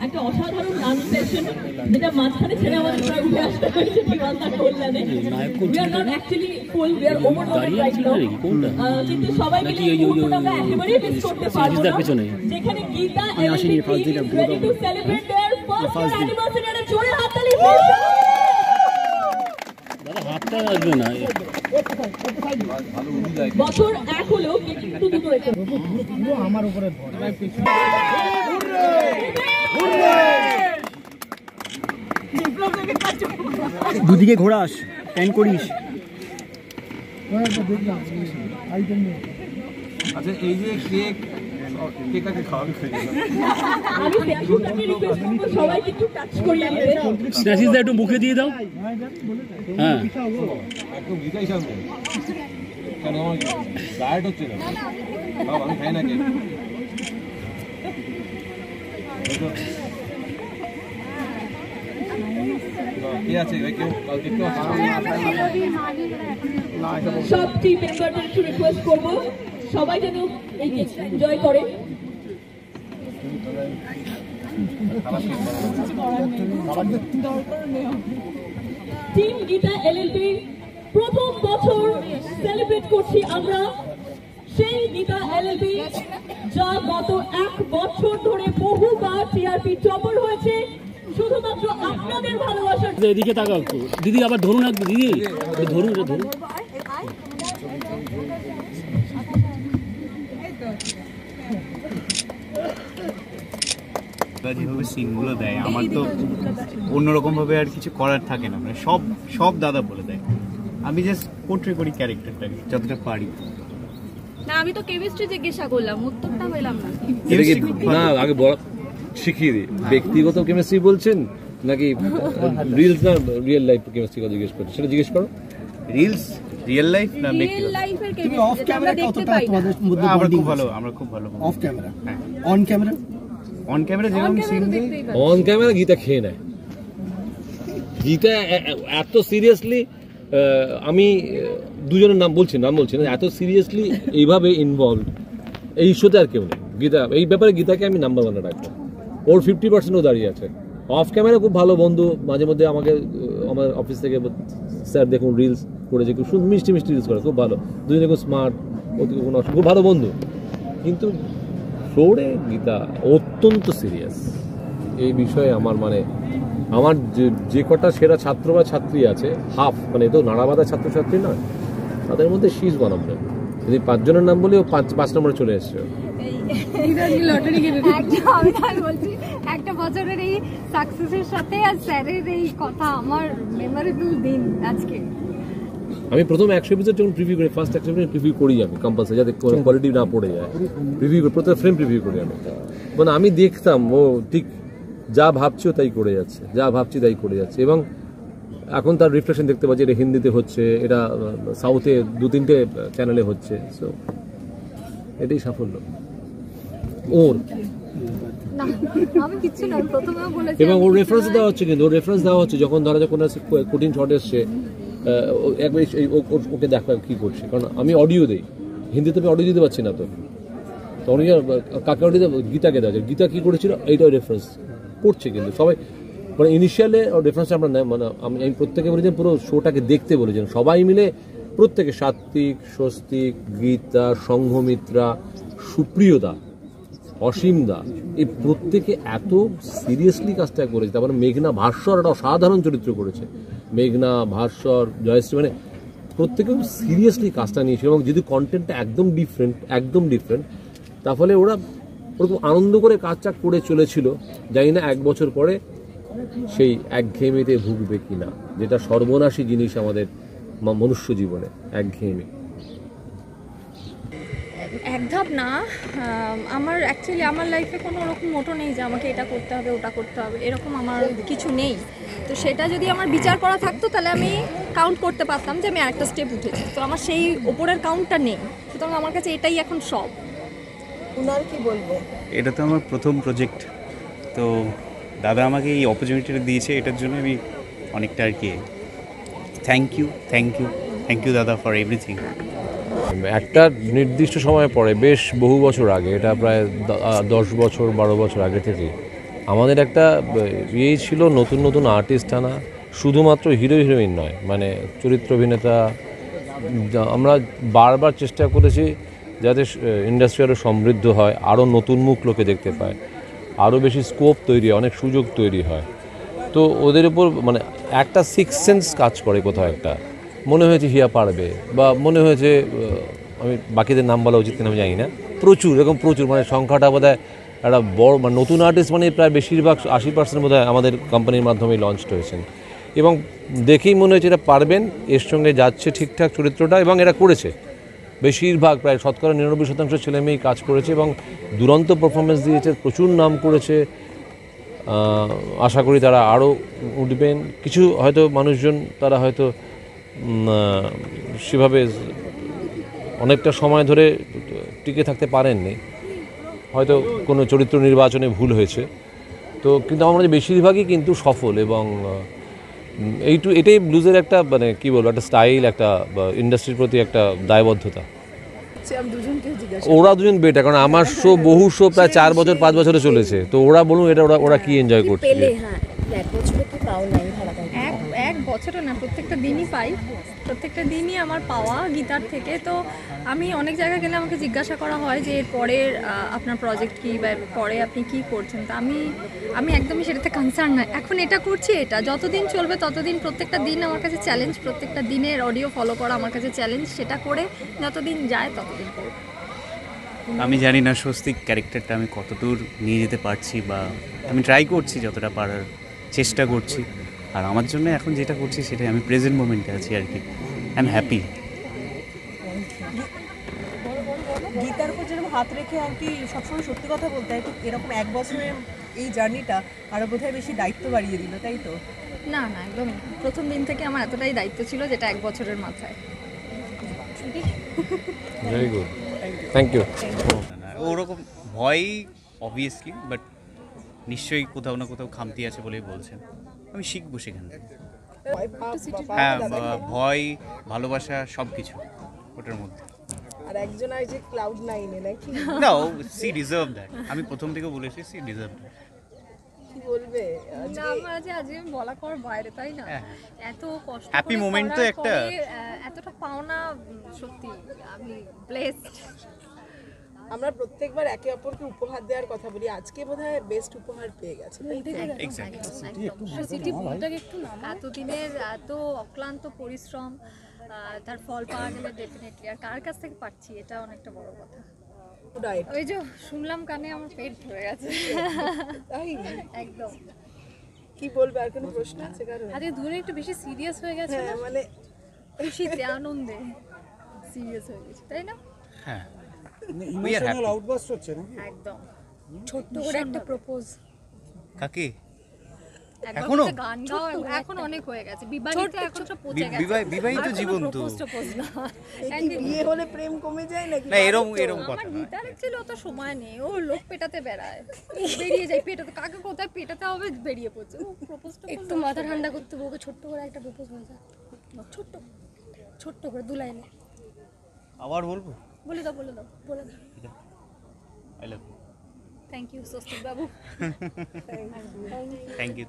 একটা অসাধারণ dance session যেটা মাঝখানে ছেড়ে আমাদের প্রায় উঠে আসতে হয়েছে বিমানটার কল্যাণে। We are not actually full, we are overloaded right now. কিন্তু সবাই মিলে এই মুহূর্তটা আমরা একেবারেই মিস করতে পারবো না, যেখানে Gita LLB is ready to celebrate their first year anniversary. আর জোরে হাততালি দাদা, হাতটা আসবে না, বছর এক হলেও কিন্তু দুটো রেখে আমার উপরে দুদিকে ঘোরাস, প্যান করিস। আচ্ছা, এই যে কেক কেকাকে খাওয়াবে, স্ন্যাচিসটা একটু মুখে দিয়ে দাও। হ্যাঁ, একদম গীতাই সামনে কেন আমার ডায়েট হচ্ছে না, আমি খাই না কেক। সব টিম মেম্বারদের একটু রিকোয়েস্ট করব সবাই যেন এই কেকটা এনজয় করে। টিম গীতা এলএলবি প্রথম বছর সেলিব্রেট করছি আমরা, সেই গীতা এলএলবি যা গত এক বছর ধরে বহুবার টিআরপি টপার হয়েছে শুধুমাত্র আপনাদের ভালোবাসার। এদিকে তাকাও একটু দিদি, আবার ধরুন একটু দিদি, ধরুন ধরুন। যেভাবে সিনগুলো দেয় আমার তো অন্যরকম ভাবে আর কিছু করার থাকে না, মানে সব দাদা বলে দেয়, আমি জাস্ট পোর্ট্রে করি ক্যারেক্টারটাকে যতটা পারি। না, আমি তো কেমিস্ট্রি জিজ্ঞাসা করলাম, উত্তরটা পেলাম না। না, আগে শিখিয়ে দিই, ব্যক্তিগত কেমিস্ট্রি বলছেন নাকি রিলস না রিয়েল লাইফ কেমিস্ট্রি কথা জিজ্ঞেস করছেন, সেটা জিজ্ঞেস করো। রিলস, রিয়েল লাইফ না ব্যক্তিগত? রিয়েল লাইফের কেমিস্ট্রি অফ ক্যামেরা কতটা তোমাদের মধ্যে আমরা খুব ভালো অফ ক্যামেরা। অন ক্যামেরা যেমন সিন অন ক্যামেরা গীতা খেয়ে নেয়। গীতা এত সিরিয়াসলি, আমি দুজনের নাম বলছি না, এত সিরিয়াসলি এইভাবে ইনভলভ এই শোতে আর কেউ নেই। গীতা এই ব্যাপারে গীতাকে আমি নাম্বার 1 রাখবো, ওর 50% দাঁড়িয়ে আছে। অফ ক্যামেরা খুব ভালো বন্ধু, মাঝে মধ্যে আমাকে আমার অফিস থেকে স্যার দেখুন রিলস করেছে, খুব মিষ্টি রিলস করে, খুব ভালো, দুজনে খুব স্মার্ট, কোনো খুব ভালো বন্ধু। কিন্তু ফ্লোরে গীতা অত্যন্ত সিরিয়াস এই বিষয়ে। আমার যে কটা সেরা ছাত্র বা ছাত্রী আছে, হাফ মানে তো নাড়াবাদা ছাত্রছাত্রী না, তাদের মধ্যে শীষ বানাবে। যদি 5 জনের নাম বলি, ও 5 নম্বরে চলে এসছে। একটা বছরের এই সাকসেসের সাথে আর স্যারের এই কথা আমার মেমোরেবল দিন আজকে। আমি প্রথম 100 এপিসোড যখন প্রিভিউ করি, ফার্স্ট 100 এপিসোড প্রিভিউ করি আমি কম্পালসারি, যাতে কোয়ালিটি না পড়ে যায়। প্রিভিউ করি, প্রত্যেক ফ্রেম প্রিভিউ করি আমি। মানে আমি দেখতাম ও ঠিক যা ভাবছি তাই করে যাচ্ছে, এবং এখন তার রিফ্লেকশন দেখতে পাচ্ছি। এটা হিন্দিতে হচ্ছে, এটা সাউথে 2-3টে চ্যানেলে হচ্ছে। সো এটাই সাফল্য ওর। এবং ওর রেফারেন্স দেওয়া হচ্ছে, কিন্তু ওর রেফারেন্স দেওয়া হচ্ছে যখন ধরা যাক কোনো কঠিন শট এসছে, একবার ওকে দেখা কি করছে। কারণ আমি অডিও দিই, হিন্দিতে আমি অডিও দিতে পারছি না, তো তখন কাকে অডিও দেবো, গীতাকে দেওয়া যায়। গীতা কি করেছিল এইটাও রেফারেন্স করছে, কিন্তু সবাই মানে ইনিশিয়ালে রেফারেন্সটা আমরা নেই। মানে আমি প্রত্যেকে বলেছিলাম পুরো শোটাকে দেখতে বলেছিলাম, সবাই মিলে প্রত্যেকে, সাত্বিক, স্বস্তিক, গীতা, সংঘমিত্রা, সুপ্রিয়দা, অসীমদা, এই প্রত্যেকে এত সিরিয়াসলি কাজটা করেছে। তারপরে মেঘনা, ভাস্বর একটা অসাধারণ চরিত্র করেছে। মেঘনা, ভাস্বর, জয়শ্রী, মানে প্রত্যেকে সিরিয়াসলি কাজটা নিয়েছিল। এবং যদি কন্টেন্টটা একদম ডিফারেন্ট, তাহলে ওরা ওরকম আনন্দ করে কাজটা করে চলেছিল। জানি না 1 বছর পরে সেই একঘেয়েমিতে ভুগবে কিনা, যেটা সর্বনাশী জিনিস আমাদের মনুষ্য জীবনে, একঘেয়েমি। এক ধাপ না, আমার অ্যাকচুয়ালি আমার লাইফে কোনো ওরকম মোটো নেই যে আমাকে এটা করতে হবে ওটা করতে হবে, এরকম আমার কিছু নেই। তো সেটা যদি আমার বিচার করা থাকতো তাহলে আমি কাউন্ট করতে পারতাম যে আমি আরেকটা স্টেপ উঠেছি। তো আমার সেই ওপরের কাউন্টটা নেই, সুতরাং আমার কাছে এটাই এখন সব। উনার কি বলবো, এটা তো আমার প্রথম প্রজেক্ট, তো দাদা আমাকে এই অপরচুনিটিটা দিয়েছে, এটার জন্য আমি অনেকটা আর কি থ্যাংক ইউ। থ্যাংক ইউ দাদা ফর এভরিথিং। একটা নির্দিষ্ট সময় পরে, বেশ বহু বছর আগে, এটা প্রায় 10 বছর 12 বছর আগে থেকে আমাদের একটা ইয়েই ছিল নতুন নতুন আর্টিস্ট আনা, শুধুমাত্র হিরো হিরোইন নয়, মানে চরিত্র অভিনেতা। আমরা বারবার চেষ্টা করেছি যাতে ইন্ডাস্ট্রি আরও সমৃদ্ধ হয়, আরও নতুন মুখ লোকে দেখতে পায়, আরও বেশি স্কোপ তৈরি হয়, অনেক সুযোগ তৈরি হয়। তো ওদের উপর মানে একটা সিক্স সেন্স কাজ করে, কোথাও একটা মনে হয়েছে হিয়া পারবে, বা মনে হয়েছে, আমি বাকিদের নাম বলা উচিত কিনা আমি জানি না, প্রচুর এরকম প্রচুর, মানে সংখ্যাটা বোধহয় একটা বড়, মানে নতুন আর্টিস্ট মানে প্রায় বেশিরভাগ 80% বোধহয় আমাদের কোম্পানির মাধ্যমেই লঞ্চ হয়েছেন, এবং দেখেই মনে হয়েছে এটা পারবেন, এর সঙ্গে যাচ্ছে ঠিকঠাক চরিত্রটা, এবং এরা করেছে। বেশিরভাগ প্রায় 99% ছেলেমেয়েই কাজ করেছে এবং দুরন্ত পারফরমেন্স দিয়েছে, প্রচুর নাম করেছে। আশা করি তারা আরও উঠবেন। কিছু হয়তো মানুষজন তারা হয়তো সেভাবে অনেকটা সময় ধরে টিকে থাকতে পারেননি, হয়তো কোনো চরিত্র নির্বাচনে ভুল হয়েছে। তো কিন্তু আমার মনে হয় বেশিরভাগই কিন্তু সফল, এবং এটাই ব্লুজের একটা, মানে কী বলবো, একটা স্টাইল, একটা ইন্ডাস্ট্রির প্রতি একটা দায়বদ্ধতা। ওরা দুজন বেটার, কারণ আমার শো, বহু শো প্রায় 4 বছর 5 বছরে চলেছে, তো ওরা বলুন এটা ওরা কি এনজয় করছে। এক বছরে না, প্রত্যেকটা দিনই পাই, প্রত্যেকটা দিনই আমার পাওয়া গীতার থেকে। তো আমি অনেক জায়গায় গেলে আমাকে জিজ্ঞাসা করা হয় যে এর পরের আপনার প্রজেক্ট কী, বা পরে আপনি কী করছেন। তো আমি একদমই সেটাতে কনসার্ন নয়। এখন এটা করছি, এটা যতদিন চলবে ততদিন, প্রত্যেকটা দিন আমার কাছে চ্যালেঞ্জ, প্রত্যেকটা দিনের অডিও ফলো করা আমার কাছে চ্যালেঞ্জ। সেটা করে যতদিন যায় ততদিন করব। আমি জানি না স্বস্তিক ক্যারেক্টারটা আমি কতদূর নিয়ে যেতে পারছি, বা আমি ট্রাই করছি যতটা পারার চেষ্টা করছি। আর আমার জন্য এখন যেটা করছি সেটাই, আমি প্রেজেন্ট মোমেন্টে আছি আর কি। I am happy. গীতার উপর যেরকম হাত রেখে আর কি সবসময় সত্যি কথা বলতে হয়, ঠিক এরকম 1 বছরের এই জার্নিটা আরও বোধহয় বেশি দায়িত্ব বাড়িয়ে দিল, তাই তো? না না, একদম প্রথম দিন থেকে আমার এতটাই দায়িত্ব ছিল, যেটা 1 বছরের মাথায়। Very good, thank you. ওরকম ভয় অবভিয়াসলি, বাট নিশ্চয়ই কোথাও না কোথাও খামতি আছে বলেই বলছেন। আমি শিখবো সেখান থেকে। হ্যাঁ, ভয়, ভালোবাসা সব কিছু ওটার মধ্যে। আর একজন আর যে Cloud9 নাকি? না, সি ডিজার্ভ দ্যাট। আমি প্রথম থেকে বলেছি সি ডিজার্ভ দ্যাট। কি বলবে? না, আমার আজকে বলা কর বাইরে, তাই না? এত কষ্ট করে হ্যাপি মোমেন্ট তো একটা, এতটা পাওনা, সত্যি আমি ব্লেসড। আমরা প্রত্যেকবার একে অপরকে উপহার দেওয়ার কথা বলি, আজকে বোধহয় বেস্ট উপহার পেয়ে গেছে। এতদিনের এত অক্লান্ত পরিশ্রম, তার ফল পাওয়া গেলে ডেফিনেটলি, আর কার কাছ থেকে পাচ্ছি এটা অনেকটা বড় কথা। ওই যে শুনলাম কানে আমার পেট ধরে গেছে। তাই একদম। কি বলবে, আর কোনো প্রশ্ন আছে কারণ? আরে দূরে একটু বেশি সিরিয়াস হয়ে গেছে না, মানে খুশিতে আনন্দে সিরিয়াস হয়ে গেছে, তাই না? হ্যাঁ, ইমোশনাল আউটবাস্ট হচ্ছে না একদম। ছোট্ট করে একটা প্রপোজ। কাকে? এখনো গান গাও, এখন অনেক হয়ে গেছে, বিবাহিত এখন সব পচে গেছে। বিবাহিত জীবন তো বিয়ে হলে প্রেম কমে যায় নাকি? না, এরকম কথা আমার গীতার ছিল অত সময় নেই, ও লোক পেটাতে বেড়ায়, বেরিয়ে যায় পেটাতে, কাকে কোথায় পেটাতে হবে বেরিয়ে পড়ছে। ও প্রপোজটা একটু মাথা ঠান্ডা করতে হবে, ওকে ছোট্ট করে একটা প্রপোজ হয়ে যায়, ছোট্ট করে 2 লাইনে। আবার বলবো? বলে দাও, বলে দাও, বলে দাও। I love you. Thank you Swastik বাবু। Thank you.